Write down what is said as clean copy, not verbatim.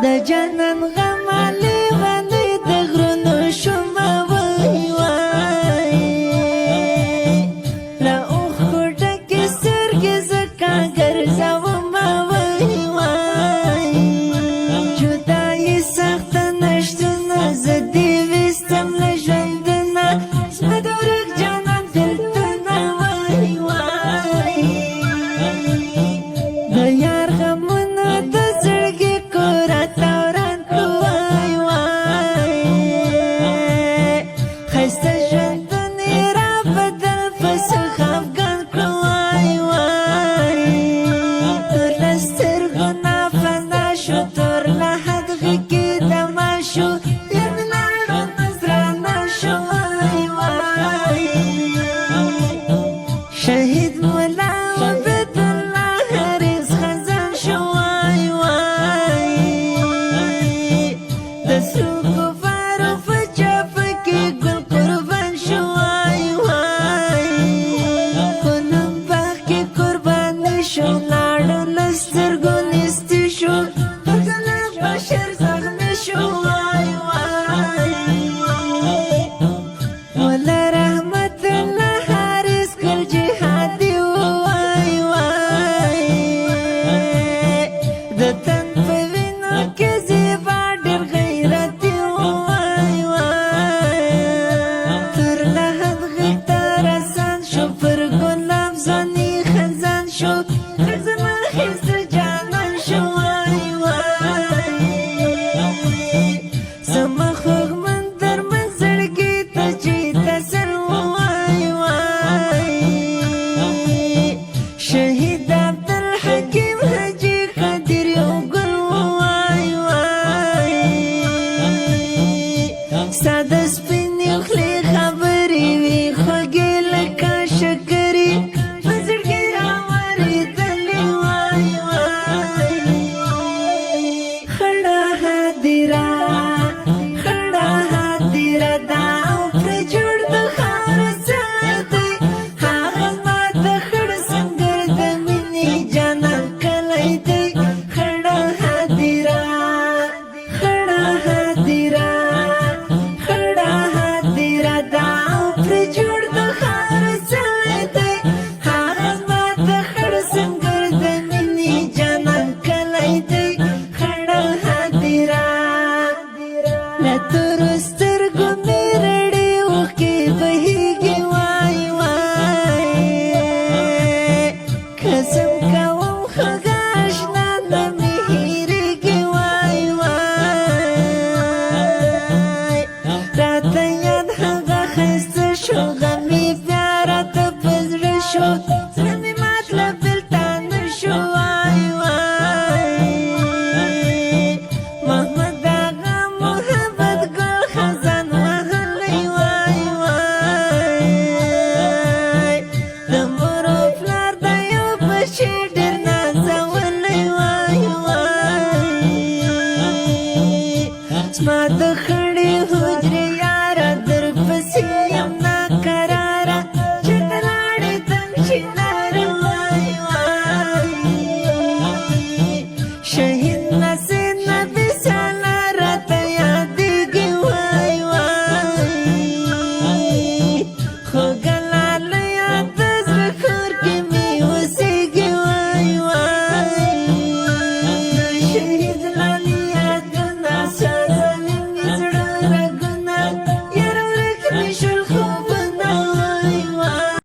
د جنان غم علي باندې د غرونو شوم وای وای له اوښکو ډکې سترګې زکه ګرځوم وای وای جدایي سخته نشتونه زه دې ویستم له ژوندونه زما د ورک جانان دلتونه وای وای د یار غمونه د زړګي کوره تورن کړو وای وای ښایسته ژوندونې را بدل پسې خفګان کړو وای وای تور له سترګو نه فنا شو تور له حد غېږې دمه شو یار مې لاړو نذرانه شو وای وای شهید ملا عبید الله حریص خزان شو وای وای د سرو کفارو په چاپه کې ګل قربان شو وای وای په نوم باغ کې قرباني شو لاړو له سترګو نیستي شو په ځله بشر زخمي شو وای وای مولا رحمت الله حارس کل جهادي وای وای د